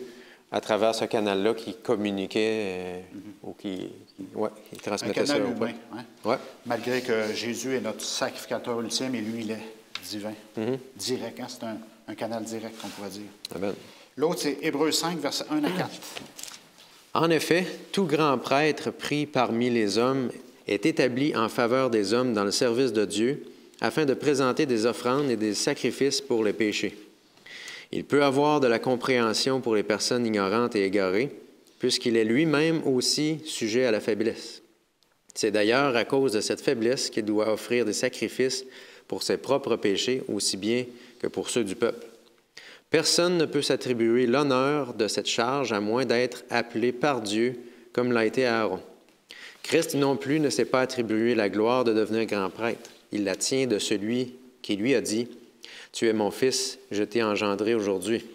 à travers ce canal-là, qui communiquait ou qui transmettait ça au peuple. Hein? Ouais. Malgré que Jésus est notre sacrificateur ultime et lui, il est divin. Direct, hein? C'est un canal direct, on pourrait dire. Amen. L'autre, c'est Hébreux 5, versets 1 à 4. En effet, tout grand prêtre pris parmi les hommes est établi en faveur des hommes dans le service de Dieu, afin de présenter des offrandes et des sacrifices pour les péchés. Il peut avoir de la compréhension pour les personnes ignorantes et égarées, puisqu'il est lui-même aussi sujet à la faiblesse. C'est d'ailleurs à cause de cette faiblesse qu'il doit offrir des sacrifices pour ses propres péchés, aussi bien que pour ceux du peuple. Personne ne peut s'attribuer l'honneur de cette charge à moins d'être appelé par Dieu, comme l'a été Aaron. Christ non plus ne s'est pas attribué la gloire de devenir grand prêtre. Il la tient de celui qui lui a dit, « Tu es mon fils, je t'ai engendré aujourd'hui. »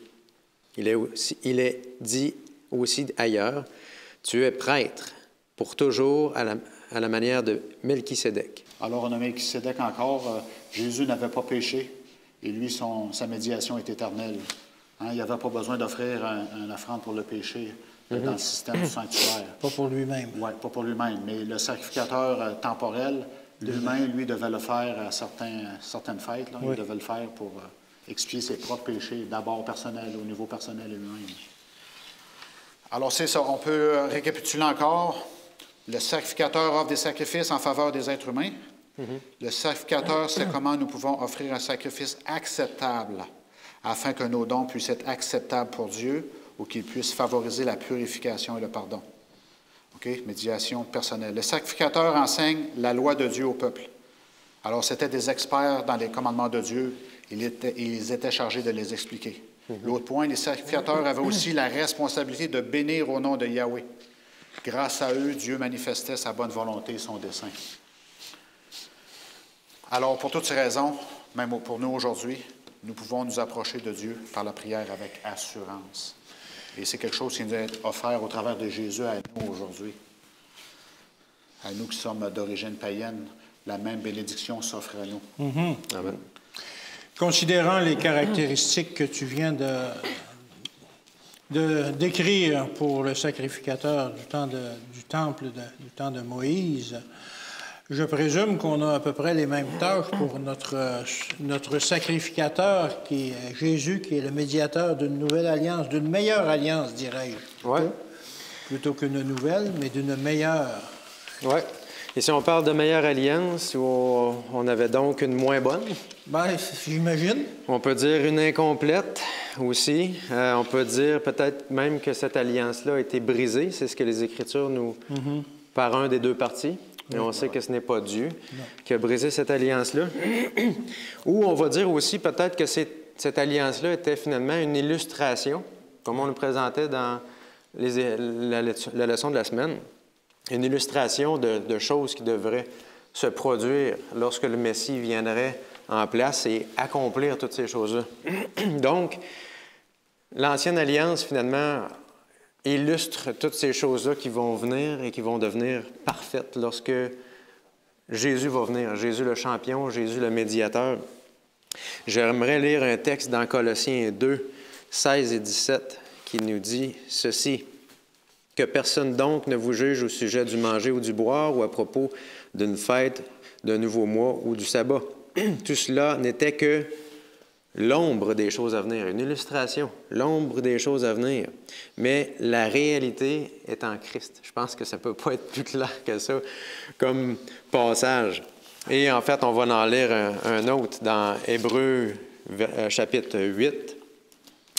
Il est dit aussi ailleurs, « Tu es prêtre pour toujours à la manière de Melchisédek. » Alors, on a Melchisédek encore. Jésus n'avait pas péché. Et lui, sa médiation est éternelle. Hein, il n'avait pas besoin d'offrir une offrande pour le péché dans le système du sanctuaire. Pas pour lui-même. Oui, pas pour lui-même. Mais le sacrificateur temporel, l'humain, lui, devait le faire à certaines fêtes. Là. Il devait le faire pour expier ses propres péchés, d'abord personnels, au niveau personnel et lui-même. Alors, c'est ça. On peut récapituler encore. Le sacrificateur offre des sacrifices en faveur des êtres humains. Le sacrificateur sait comment nous pouvons offrir un sacrifice acceptable afin que nos dons puissent être acceptables pour Dieu ou qu'ils puissent favoriser la purification et le pardon. OK? Médiation personnelle. Le sacrificateur enseigne la loi de Dieu au peuple. Alors, c'était des experts dans les commandements de Dieu. Ils étaient chargés de les expliquer. L'autre point, les sacrificateurs avaient aussi la responsabilité de bénir au nom de Yahweh. Grâce à eux, Dieu manifestait sa bonne volonté et son dessein. Alors, pour toutes ces raisons, même pour nous aujourd'hui, nous pouvons nous approcher de Dieu par la prière avec assurance. Et c'est quelque chose qui nous est offert au travers de Jésus à nous aujourd'hui. À nous qui sommes d'origine païenne, la même bénédiction s'offre à nous. Amen. Considérant les caractéristiques que tu viens de décrire pour le sacrificateur du temple, du temps de Moïse, je présume qu'on a à peu près les mêmes tâches pour notre sacrificateur, qui est Jésus, qui est le médiateur d'une nouvelle alliance, d'une meilleure alliance, dirais-je. Oui. Plutôt qu'une nouvelle, mais d'une meilleure. Oui. Et si on parle de meilleure alliance, on avait donc une moins bonne? Bien, j'imagine. On peut dire une incomplète aussi. On peut dire peut-être même que cette alliance-là a été brisée. C'est ce que les Écritures nous... par un des deux parties. Et on sait que ce n'est pas Dieu qui a brisé cette alliance-là. Ou on va dire aussi peut-être que cette alliance-là était finalement une illustration, comme on le présentait dans la leçon de la semaine, une illustration de choses qui devraient se produire lorsque le Messie viendrait en place et accomplir toutes ces choses-là. Donc, l'Ancienne Alliance, finalement, illustre toutes ces choses-là qui vont venir et qui vont devenir parfaites lorsque Jésus va venir. Jésus le champion, Jésus le médiateur. J'aimerais lire un texte dans Colossiens 2, 16 et 17 qui nous dit ceci. « Que personne donc ne vous juge au sujet du manger ou du boire ou à propos d'une fête, d'un nouveau mois ou du sabbat. Tout cela n'était que l'ombre des choses à venir, une illustration, l'ombre des choses à venir. Mais la réalité est en Christ. » Je pense que ça ne peut pas être plus clair que ça comme passage. Et en fait, on va en lire un autre dans Hébreux chapitre 8,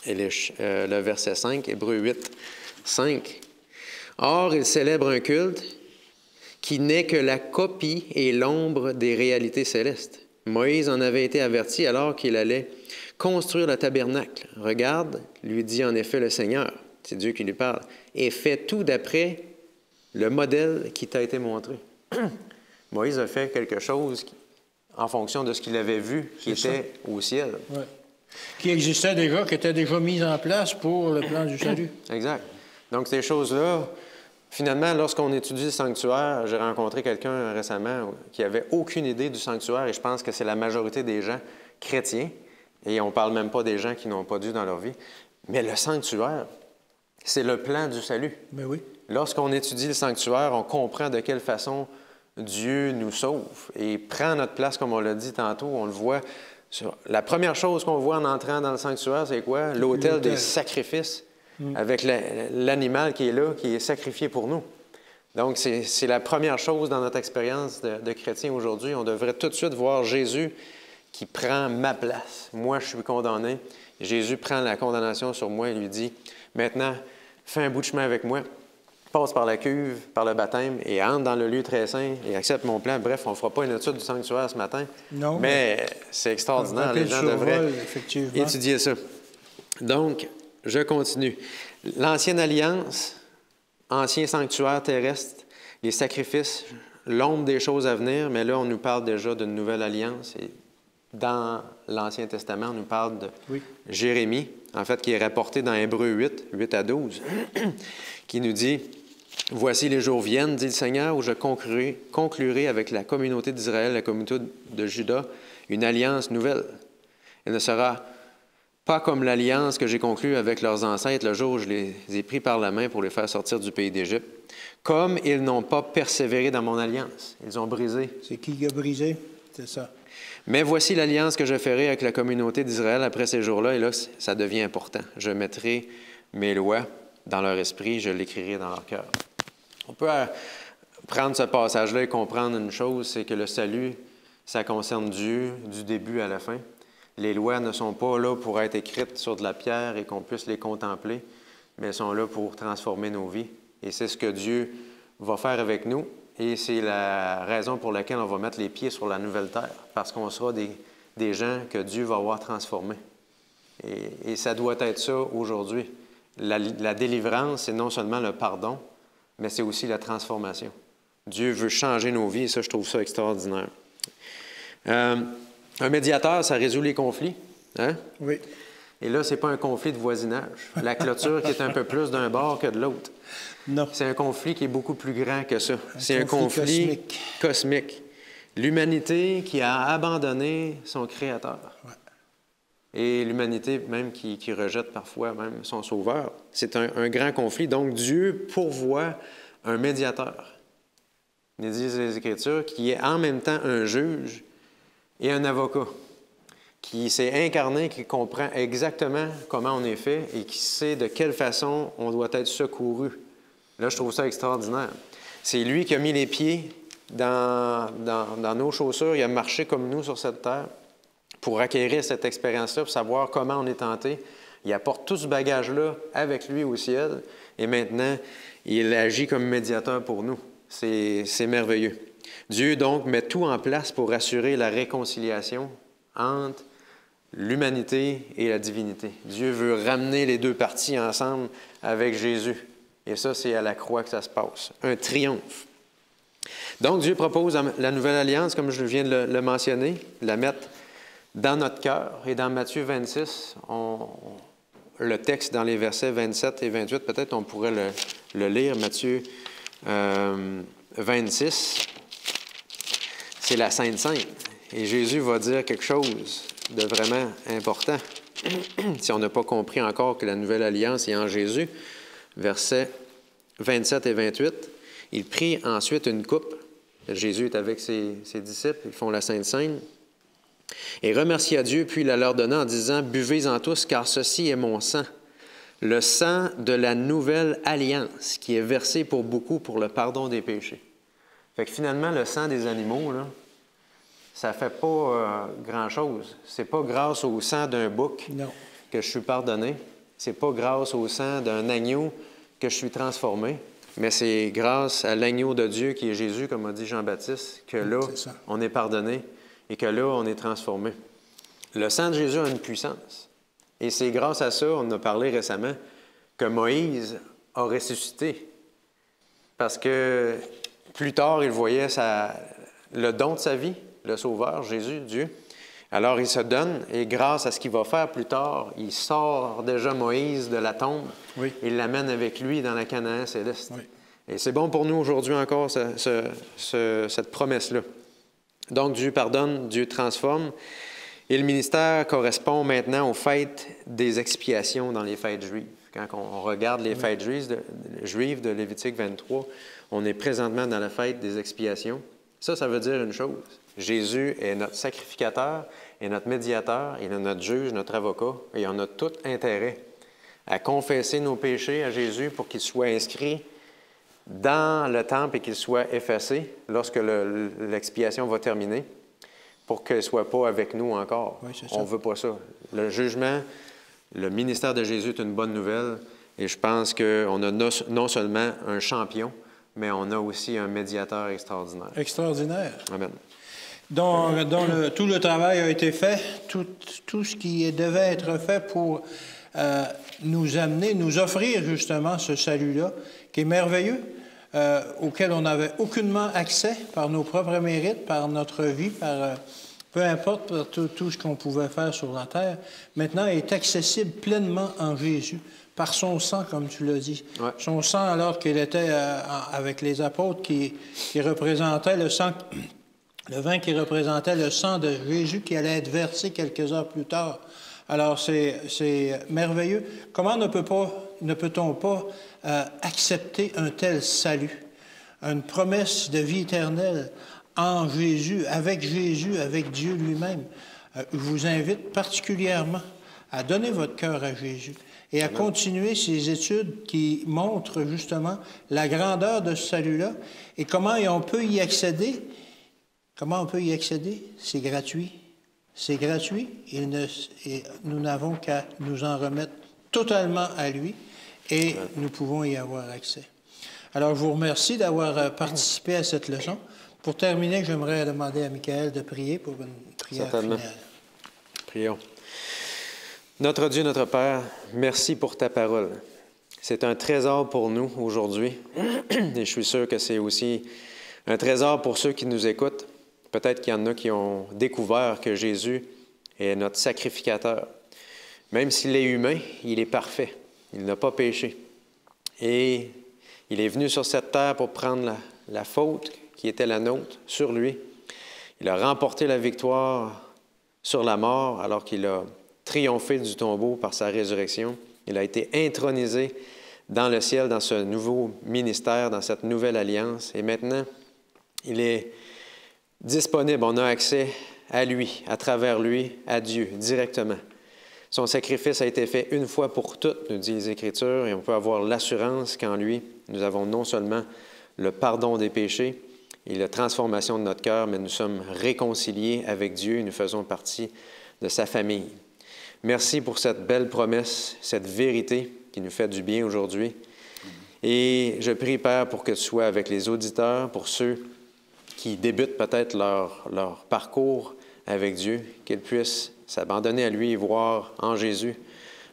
et le verset 5, Hébreux 8, 5. « Or, il célèbre un culte qui n'est que la copie et l'ombre des réalités célestes. Moïse en avait été averti alors qu'il allait construire le tabernacle. « Regarde, lui dit en effet le Seigneur, c'est Dieu qui lui parle, et fais tout d'après le modèle qui t'a été montré. » Moïse a fait quelque chose en fonction de ce qu'il avait vu qui était au ciel. Ouais. Qui existait déjà, qui était déjà mis en place pour le plan du salut. Exact. Donc, ces choses-là, finalement, lorsqu'on étudie le sanctuaire, j'ai rencontré quelqu'un récemment qui n'avait aucune idée du sanctuaire, et je pense que c'est la majorité des gens chrétiens, et on ne parle même pas des gens qui n'ont pas Dieu dans leur vie, mais le sanctuaire, c'est le plan du salut. Mais oui. Lorsqu'on étudie le sanctuaire, on comprend de quelle façon Dieu nous sauve et prend notre place, comme on l'a dit tantôt, on le voit. La première chose qu'on voit en entrant dans le sanctuaire, c'est quoi? L'autel des sacrifices, avec l'animal qui est là, qui est sacrifié pour nous. Donc, c'est la première chose dans notre expérience de chrétien aujourd'hui. On devrait tout de suite voir Jésus qui prend ma place. Moi, je suis condamné. Jésus prend la condamnation sur moi et lui dit, « Maintenant, fais un bout de chemin avec moi. Passe par la cuve, par le baptême et entre dans le lieu très saint et accepte mon plan. » Bref, on ne fera pas une étude du sanctuaire ce matin. Non, mais c'est extraordinaire. Les gens devraient étudier ça. Donc, je continue. L'Ancienne Alliance, ancien sanctuaire terrestre, les sacrifices, l'ombre des choses à venir, mais là, on nous parle déjà d'une nouvelle alliance. Et dans l'Ancien Testament, on nous parle de Jérémie, en fait, qui est rapporté dans Hébreux 8, 8 à 12, qui nous dit « Voici les jours viennent, dit le Seigneur, où je conclurai avec la communauté d'Israël, la communauté de Juda, une alliance nouvelle. Elle ne sera pas comme l'alliance que j'ai conclue avec leurs ancêtres le jour où je les ai pris par la main pour les faire sortir du pays d'Égypte. Comme ils n'ont pas persévéré dans mon alliance. » Ils ont brisé. C'est qui qui a brisé? C'est ça. « Mais voici l'alliance que je ferai avec la communauté d'Israël après ces jours-là. » Et là, ça devient important. « Je mettrai mes lois dans leur esprit, je l'écrirai dans leur cœur. » On peut prendre ce passage-là et comprendre une chose, c'est que le salut, ça concerne Dieu du début à la fin. Les lois ne sont pas là pour être écrites sur de la pierre et qu'on puisse les contempler, mais elles sont là pour transformer nos vies. Et c'est ce que Dieu va faire avec nous. Et c'est la raison pour laquelle on va mettre les pieds sur la nouvelle terre, parce qu'on sera des gens que Dieu va avoir transformés. Et ça doit être ça aujourd'hui. La délivrance, c'est non seulement le pardon, mais c'est aussi la transformation. Dieu veut changer nos vies et ça, je trouve ça extraordinaire. Un médiateur, ça résout les conflits. Hein? Oui. Et là, ce n'est pas un conflit de voisinage. La clôture qui est un peu plus d'un bord que de l'autre. Non. C'est un conflit qui est beaucoup plus grand que ça. C'est un conflit cosmique. L'humanité qui a abandonné son Créateur. Ouais. Et l'humanité même qui rejette parfois même son Sauveur. C'est un grand conflit. Donc Dieu pourvoit un médiateur. Il dit les Écritures qui est en même temps un juge et un avocat, qui s'est incarné, qui comprend exactement comment on est fait et qui sait de quelle façon on doit être secouru. Là, je trouve ça extraordinaire. C'est lui qui a mis les pieds dans nos chaussures. Il a marché comme nous sur cette terre pour acquérir cette expérience-là, pour savoir comment on est tenté. Il apporte tout ce bagage-là avec lui au ciel et maintenant, il agit comme médiateur pour nous. C'est merveilleux. Dieu, donc, met tout en place pour assurer la réconciliation entre l'humanité et la divinité. Dieu veut ramener les deux parties ensemble avec Jésus. Et ça, c'est à la croix que ça se passe. Un triomphe. Donc, Dieu propose la nouvelle alliance, comme je viens de le mentionner, la mettre dans notre cœur. Et dans Matthieu 26, le texte dans les versets 27 et 28, peut-être on pourrait le lire. Matthieu 26, c'est la Sainte Sainte. Et Jésus va dire quelque chose de vraiment important. Si on n'a pas compris encore que la nouvelle alliance est en Jésus, versets 27 et 28, il prit ensuite une coupe. Jésus est avec ses disciples, ils font la Sainte Sainte. Et remercia Dieu, puis il la leur donna en disant, « Buvez-en tous, car ceci est mon sang, le sang de la nouvelle alliance, qui est versé pour beaucoup pour le pardon des péchés. » Fait que finalement, le sang des animaux, là, ça ne fait pas grand-chose. Ce n'est pas grâce au sang d'un bouc que je suis pardonné. Ce n'est pas grâce au sang d'un agneau que je suis transformé. Mais c'est grâce à l'agneau de Dieu qui est Jésus, comme a dit Jean-Baptiste, que là, on est pardonné et que là, on est transformé. Le sang de Jésus a une puissance. Et c'est grâce à ça, on en a parlé récemment, que Moïse a ressuscité. Parce que plus tard, il voyait le don de sa vie, le Sauveur, Jésus, Dieu. Alors, il se donne, et grâce à ce qu'il va faire plus tard, il sort déjà Moïse de la tombe. Oui. Il l'amène avec lui dans la Canaan céleste. Oui. Et c'est bon pour nous aujourd'hui encore, cette promesse-là. Donc, Dieu pardonne, Dieu transforme. Et le ministère correspond maintenant aux fêtes des expiations dans les fêtes juives. Quand on regarde les fêtes juives de Lévitique 23, on est présentement dans la fête des expiations. Ça veut dire une chose. Jésus est notre sacrificateur, est notre médiateur, il est notre juge, notre avocat, et on a tout intérêt à confesser nos péchés à Jésus pour qu'il soit inscrit dans le temple et qu'il soit effacé lorsque l'expiation va terminer, pour qu'il ne soit pas avec nous encore. Oui, on ne veut pas ça. Le jugement, le ministère de Jésus est une bonne nouvelle, et je pense qu'on a non seulement un champion, mais on a aussi un médiateur extraordinaire. Extraordinaire. Amen. Tout le travail a été fait, tout ce qui devait être fait pour nous offrir justement ce salut-là, qui est merveilleux, auquel on n'avait aucunement accès par nos propres mérites, par notre vie, peu importe, par tout ce qu'on pouvait faire sur la terre, maintenant est accessible pleinement en Jésus, par son sang, comme tu l'as dit. Ouais. Son sang, alors qu'il était avec les apôtres qui représentaient le sang... Le vin qui représentait le sang de Jésus qui allait être versé quelques heures plus tard. Alors, c'est merveilleux. Comment ne peut-on pas accepter un tel salut, une promesse de vie éternelle en Jésus, avec Dieu lui-même? Je vous invite particulièrement à donner votre cœur à Jésus et à continuer ces études qui montrent justement la grandeur de ce salut-là et comment on peut y accéder. Comment on peut y accéder? C'est gratuit. C'est gratuit et nous n'avons qu'à nous en remettre totalement à lui et nous pouvons y avoir accès. Alors, je vous remercie d'avoir participé à cette leçon. Pour terminer, j'aimerais demander à Michael de prier pour une prière finale. Prions. Notre Dieu, notre Père, merci pour ta parole. C'est un trésor pour nous aujourd'hui et je suis sûr que c'est aussi un trésor pour ceux qui nous écoutent. Peut-être qu'il y en a qui ont découvert que Jésus est notre sacrificateur. Même s'il est humain, il est parfait. Il n'a pas péché. Et il est venu sur cette terre pour prendre la faute qui était la nôtre sur lui. Il a remporté la victoire sur la mort alors qu'il a triomphé du tombeau par sa résurrection. Il a été intronisé dans le ciel, dans ce nouveau ministère, dans cette nouvelle alliance. Et maintenant, il est disponible. On a accès à lui, à travers lui, à Dieu, directement. Son sacrifice a été fait une fois pour toutes, nous dit les Écritures, et on peut avoir l'assurance qu'en lui, nous avons non seulement le pardon des péchés et la transformation de notre cœur, mais nous sommes réconciliés avec Dieu et nous faisons partie de sa famille. Merci pour cette belle promesse, cette vérité qui nous fait du bien aujourd'hui. Et je prie, Père, pour que tu sois avec les auditeurs, pour ceux qui débutent peut-être leur parcours avec Dieu, qu'ils puissent s'abandonner à lui et voir en Jésus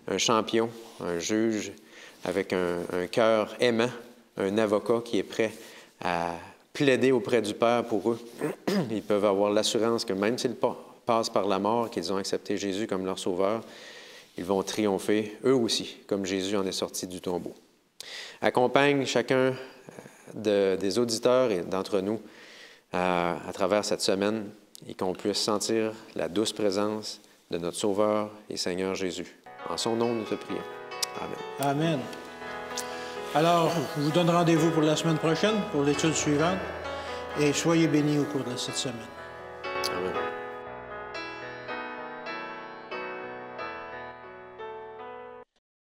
un champion, un juge avec un cœur aimant, un avocat qui est prêt à plaider auprès du Père pour eux. Ils peuvent avoir l'assurance que même s'ils passent par la mort, qu'ils ont accepté Jésus comme leur sauveur, ils vont triompher eux aussi, comme Jésus en est sorti du tombeau. Accompagne chacun des auditeurs et d'entre nous à travers cette semaine et qu'on puisse sentir la douce présence de notre Sauveur et Seigneur Jésus. En son nom, nous te prions. Amen. Amen. Alors, je vous donne rendez-vous pour la semaine prochaine, pour l'étude suivante, et soyez bénis au cours de cette semaine. Amen.